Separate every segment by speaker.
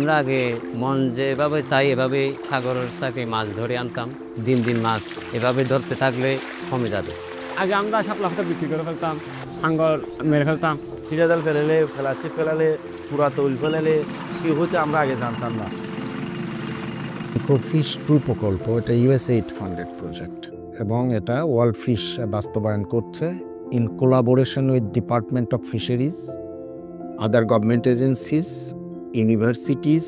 Speaker 1: আমরা আগে মন যেভাবে চাই এভাবে সাগরের সাথে মাছ ধরে আনতাম। দিন দিন মাছ এভাবে ধরতে থাকলে কমে যাবে।
Speaker 2: আগে আমরা শাপলা ফাটা বিক্রি করে ফেলতাম, হাঙ্গর মেরে ফেলতাম।
Speaker 3: চিড়া জাল ফেলালে, প্লাস্টিক ফেলালে, পুরা তৈল ফেলালে কি হইতে আমরা আগে জানতাম না।
Speaker 4: ইকোফিশ 2 প্রকল্প এটা USAID ফান্ডেড প্রজেক্ট এবং এটা ওয়ার্ল্ড ফিশ বাস্তবায়ন করছে in collaboration with department of fisheries, other government agencies, universities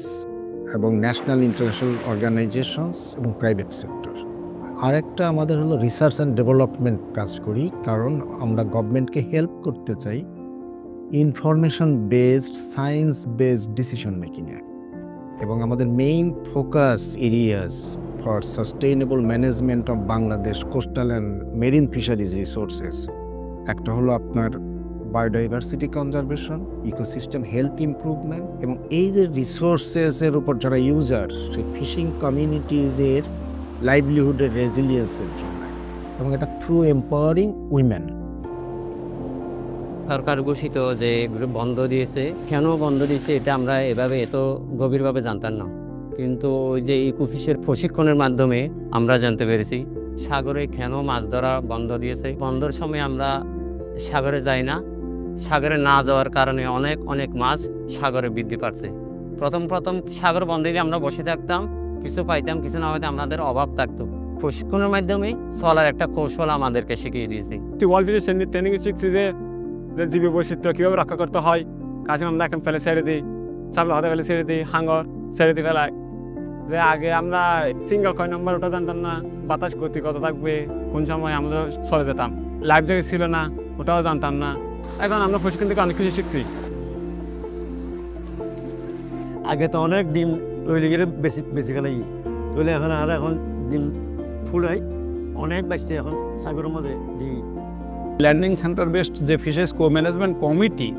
Speaker 4: এবং ন্যাশনাল ইন্টারন্যাশনাল অর্গানাইজেশনস এবং প্রাইভেট সেক্টর। আরেকটা আমাদের হলো রিসার্চ অ্যান্ড ডেভেলপমেন্ট কাজ করি, কারণ আমরা গভর্নমেন্টকে হেল্প করতে চাই information based, science based decision মেকিংয়ে। এবং আমাদের main focus areas for sustainable management of Bangladesh coastal and marine fisheries resources একটা হলো আপনার biodiversity conservation, ecosystem health improvement এবং এই যে রিসোর্সেসের উপর যারা ইউজার, সেই ফিশিং কমিউনিটিজের লাইভলিহুডের রেজিলিয়েন্সের জন্য, এবং এটা থ্রু এম্পাওয়ারিং উইমেন।
Speaker 1: সরকার ঘোষিত যে বন্ধ দিয়েছে, কেন বন্ধ দিয়েছে এটা আমরা এভাবে এত গভীরভাবে জানতাম না, কিন্তু ওই যে ইকোফিশের প্রশিক্ষণের মাধ্যমে আমরা জানতে পেরেছি সাগরে কেন মাছ ধরা বন্ধ দিয়েছে। বন্ধের সময় আমরা সাগরে যাই না, সাগরে না যাওয়ার কারণে অনেক অনেক মাছ সাগরে বৃদ্ধি পাচ্ছে। প্রথম সাগর বন্ধ দিয়ে আমরা বসে থাকতাম, কিছু পাইতাম, কিছু না পাইতাম, আমাদের অভাব থাকতো। প্রশিক্ষণের মাধ্যমে চলার একটা কৌশল আমাদেরকে শিখিয়ে দিয়েছে।
Speaker 2: ওয়ার্ল্ড ফিশ ট্রেনিং শিখছি যে জীব বৈচিত্র্য কীভাবে রক্ষা করতে হয়। কাছে আমরা এখন ফেলে ছেড়ে দিই, চাপলা হাতে ফেলে ছেড়ে দিই, হাঙ্গর ছেড়ে দিয়ে ফেলায়। যে আগে আমরা সিঙ্গেল কয় নম্বর ওটা জানতাম না, বাতাস গতি কত থাকবে, কোন সময় আমরা চলে যেতাম, লাইফ জ্যাকেট ছিল না, ওটাও জানতাম না। এখন আমরা প্রশিক্ষণ থেকে অনেক কিছু শিখছি।
Speaker 5: আগে তো অনেক ডিম তৈরি করে বেশি গেলে তৈরি, এখন ডিম ফুল হয় অনেক বেশি, এখন সাগরের মধ্যে ডিম।
Speaker 6: ল্যান্ডিং সেন্টার বেসড যে ফিশার্স কো ম্যানেজমেন্ট কমিটি,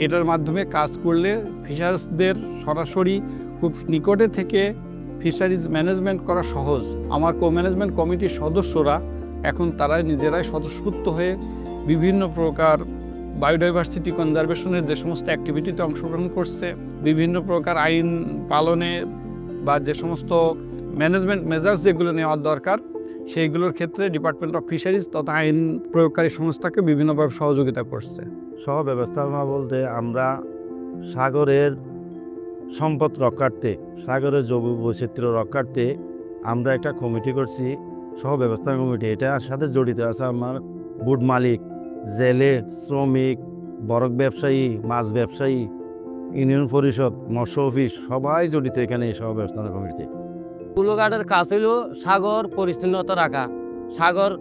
Speaker 6: এটার মাধ্যমে কাজ করলে ফিশার্সদের সরাসরি খুব নিকটে থেকে ফিশারিজ ম্যানেজমেন্ট করা সহজ। আমার কো ম্যানেজমেন্ট কমিটির সদস্যরা এখন তারা নিজেরাই স্বতঃস্ফূর্ত হয়ে বিভিন্ন প্রকার বায়োডাইভার্সিটি কনজারভেশনের যে সমস্ত অ্যাক্টিভিটিতে অংশগ্রহণ করছে, বিভিন্ন প্রকার আইন পালনে বা যে সমস্ত ম্যানেজমেন্ট মেজার্স যেগুলো নেওয়ার দরকার সেইগুলোর ক্ষেত্রে ডিপার্টমেন্ট অফ ফিশারিজ তথা আইন প্রয়োগকারী সংস্থাকে বিভিন্নভাবে সহযোগিতা করছে।
Speaker 3: সহ ব্যবস্থাপনা বলতে আমরা সাগরের সম্পদ রক্ষার্থে, সাগরের জৈব বৈচিত্র্য রক্ষার্থে আমরা একটা কমিটি করছি, সহ ব্যবস্থাপনা কমিটি। এটার সাথে জড়িত আছে আমার বুট মালিক, জেলে, শ্রমিক, বরফ ব্যবসায়ী, মাছ ব্যবসায়ী, ইউনিয়ন পরিষদ, মৎস্য অফিস, সবাই জড়িত এখানে এই সহ ব্যবস্থাপনা কমিটিতে।
Speaker 1: কুলোঘাটের কাজ হইল সাগর পরিচ্ছন্নতা রাখা, সাগর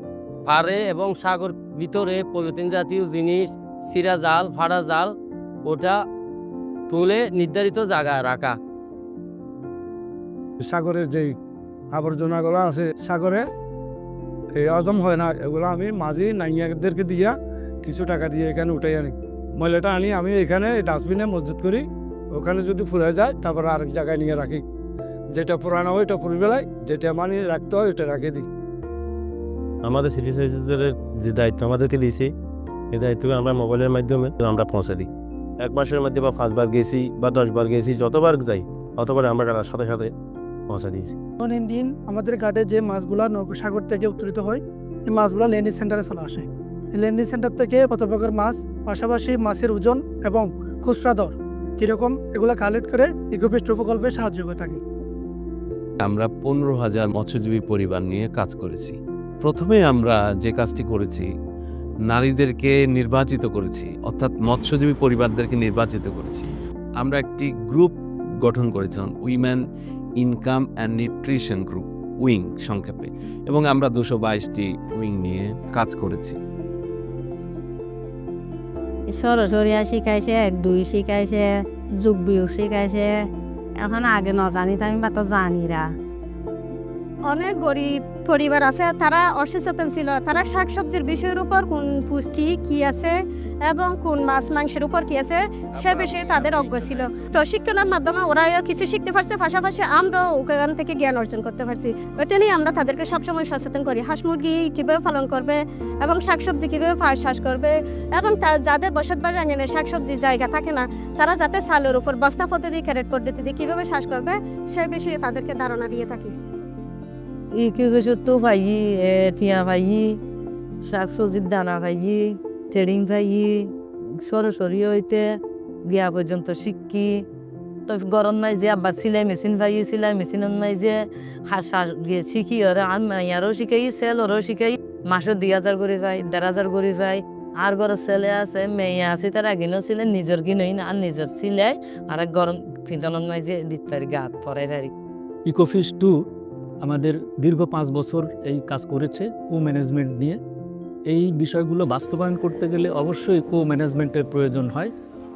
Speaker 1: পাড়ে এবং সাগর ভিতরে পলিথিন জাতীয় জিনিস, চিরা জাল, ফাড়া জাল, ওটা তুলে নির্ধারিত জায়গায় রাখা।
Speaker 5: সাগরের যে আবর্জনাগুলো আছে সাগরে এই হজম হয় না, এগুলো আমি মাঝি নাইয়াদেরকে দিয়া কিছু টাকা দিয়ে এখানে উঠাই আনি। ময়লাটা আনি আমি এখানে ডাস্টবিনে মজুত করি, ওখানে যদি ফুরে যায় তারপর আরেক জায়গায় নিয়ে রাখি। যেটা পুরানো হয় ওইটা পুরি বেলায়, যেটা মানি রাখতে হয় ওইটা রাখে দিই।
Speaker 3: আমাদের সিটি সার্ভিসের যে দায়িত্ব আমাদেরকে দিয়েছে, এই দায়িত্ব আমরা মোবাইলের মাধ্যমে আমরা পৌঁছে দিই। 1 মাসের মধ্যে বা 5 বার গেছি বা 10 বার গেছি, যতবার যাই ততবার আমরা টাকার সাথে সাথে পৌঁছে দিয়েছি।
Speaker 7: দিন আমাদের ঘাটে যে মাছগুলা সাগর থেকে উত্তোলিত হয়, এই মাছগুলো ল্যান্ডিং সেন্টারে চলে আসে। এই ল্যান্ডিং সেন্টার থেকে কত প্রকার মাছ, পাশাপাশি মাছের ওজন এবং খুচরা দর কীরকম, এগুলো কালেক্ট করে ইকোফিশ 2 প্রকল্পে সাহায্য করে থাকি।
Speaker 8: আমরা 15,000 মৎস্যজীবী পরিবার নিয়ে কাজ করেছি। প্রথমে আমরা যে কাজটি করেছি, নারীদেরকে নির্বাচিত করেছি, অর্থাৎ মৎস্যজীবী পরিবারদেরকে নির্বাচিত করেছি। আমরা একটি গ্রুপ গঠন করেছিলাম, women income and nutrition group, wing সংক্ষেপে, এবং আমরা 222টি উইং নিয়ে কাজ করেছি।
Speaker 9: সরাসরি শিখাইছে, 1-2 শিখাইছে, যোগ বিয়োগ শিখাইছে। এখন আগে না জানি, আমি বা তো জানিরা।
Speaker 10: অনেক গরিব পরিবার আছে তারা অসচেতন ছিল, তারা শাকসবজির বিষয়ের উপর কোন পুষ্টি কি আছে এবং কোন মাছ মাংসের উপর কি আছে সে বিষয়ে তাদের অজ্ঞ ছিল। প্রশিক্ষণের মাধ্যমে ওরাও কিছু শিখতে পারছে, পাশাপাশি আমরাও ওখান থেকে জ্ঞান অর্জন করতে পারছি। ওটা নিয়ে আমরা তাদেরকে সবসময় সচেতন করি, হাঁস মুরগি কীভাবে পালন করবে এবং শাকসবজি কীভাবে চাষ করবে, এবং যাদের বসত বাড়ির আঙিনায় শাকসবজির জায়গা থাকে না তারা যাতে চালের উপর বস্তা পদ্ধতি ক্যারেট পদ্ধতিতে কীভাবে চাষ করবে সে বিষয়ে তাদেরকে ধারণা দিয়ে থাকি।
Speaker 9: তো পাই, টিয়া পাই, শাকসবজির দানা পাই, ট্রেডিং পাই, সরাসরি হইতে গিয়া পর্যন্ত শিখি। তো গরম নাই যে আবার সিলাই মেশিন পাই, সিলাই মেশিনের নাই যে হাঁস গিয়ে শিখি, ওরা মাইয়ারও শিখাই, সেলরও শিখাই। মাসে 2000 করে পাই, 1500 করে পাই। আর ঘরের ছেলে আছে, মেয়ে আছে, তারা কিনো ছিলেন নিজের কিনোই না, আর নিজের সিলাই আর গরম ফিতনের নাই যে দিতে পারি, গাত পরাই পারি।
Speaker 11: ইকোফিশ 2 আমাদের দীর্ঘ 5 বছর এই কাজ করেছে কো ম্যানেজমেন্ট নিয়ে। এই বিষয়গুলো বাস্তবায়ন করতে গেলে অবশ্যই কো ম্যানেজমেন্টের প্রয়োজন হয়।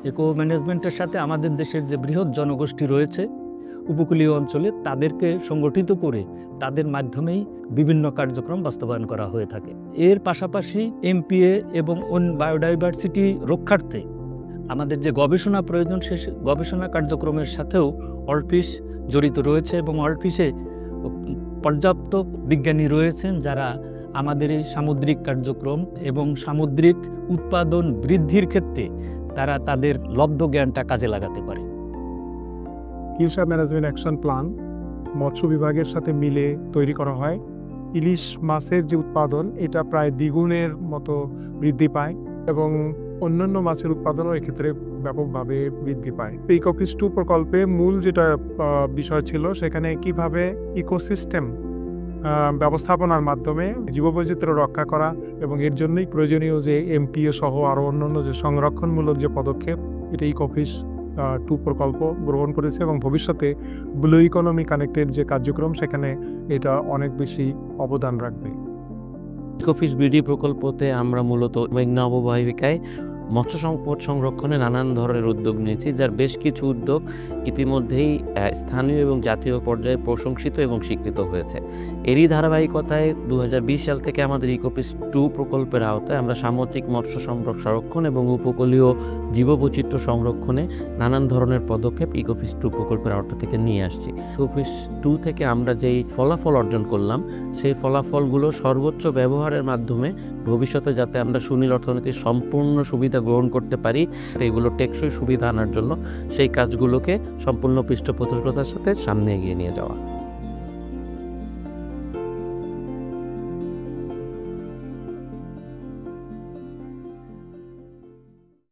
Speaker 11: এই কো ম্যানেজমেন্টের সাথে আমাদের দেশের যে বৃহৎ জনগোষ্ঠী রয়েছে উপকূলীয় অঞ্চলে তাদেরকে সংগঠিত করে তাদের মাধ্যমেই বিভিন্ন কার্যক্রম বাস্তবায়ন করা হয়ে থাকে। এর পাশাপাশি এমপিএ এবং বায়োডাইভার্সিটি রক্ষার্থে আমাদের যে গবেষণা প্রয়োজন সে গবেষণা কার্যক্রমের সাথেও ওয়ার্ল্ডফিশ জড়িত রয়েছে, এবং ওয়ার্ল্ডফিশে পর্যাপ্ত বিজ্ঞানী রয়েছেন যারা আমাদের এই সামুদ্রিক কার্যক্রম এবং সামুদ্রিক উৎপাদন বৃদ্ধির ক্ষেত্রে তারা তাদের লব্ধ জ্ঞানটা কাজে লাগাতে পারে।
Speaker 12: ফিশার ম্যানেজমেন্ট অ্যাকশন প্ল্যান মৎস্য বিভাগের সাথে মিলে তৈরি করা হয়। ইলিশ মাছের যে উৎপাদন এটা প্রায় দ্বিগুণের মতো বৃদ্ধি পায় এবং অন্যান্য মাছের উৎপাদনও এক্ষেত্রে ব্যাপকভাবে বৃদ্ধি পায়। ইকোফিশ 2 প্রকল্পে মূল যেটা বিষয় ছিল সেখানে কিভাবে ইকোসিস্টেম ব্যবস্থাপনার মাধ্যমে জীববৈচিত্র্য রক্ষা করা এবং এর জন্যই প্রয়োজনীয় যে এমপিএ সহ আরও অন্যান্য যে সংরক্ষণমূলক যে পদক্ষেপ এটা ইকোফিশ 2 প্রকল্প গ্রহণ করেছে, এবং ভবিষ্যতে ব্লু ইকোনমি কানেক্টেড যে কার্যক্রম সেখানে এটা অনেক বেশি অবদান রাখবে।
Speaker 8: ইকোফিশ বিডি প্রকল্পতে আমরা মূলত মেঘনা অববাহিকায় মৎস্য সম্পদ সংরক্ষণে নানান ধরনের উদ্যোগ নিয়েছি, যার বেশ কিছু উদ্যোগ ইতিমধ্যেই স্থানীয় এবং জাতীয় পর্যায়ে প্রশংসিত এবং স্বীকৃত হয়েছে। এরই ধারাবাহিকতায় 2020 সাল থেকে আমাদের ইকোফিশ 2 প্রকল্পের আওতায় আমরা সামুদ্রিক মৎস্য সম্পদ সংরক্ষণ এবং উপকূলীয় জীববৈচিত্র্য সংরক্ষণে নানান ধরনের পদক্ষেপ ইকোফিশ 2 প্রকল্পের আওতা থেকে নিয়ে আসছি। ইকোফিশ 2 থেকে আমরা যেই ফলাফল অর্জন করলাম সেই ফলাফলগুলো সর্বোচ্চ ব্যবহারের মাধ্যমে ভবিষ্যতে যাতে আমরা সুনীল অর্থনীতির সম্পূর্ণ সুবিধা গ্রহণ করতে পারি, এগুলো টেকসই সুবিধা আনার জন্য সেই কাজগুলোকে সম্পূর্ণ পৃষ্ঠপোষকতার সাথে সামনে এগিয়ে নিয়ে যাওয়া।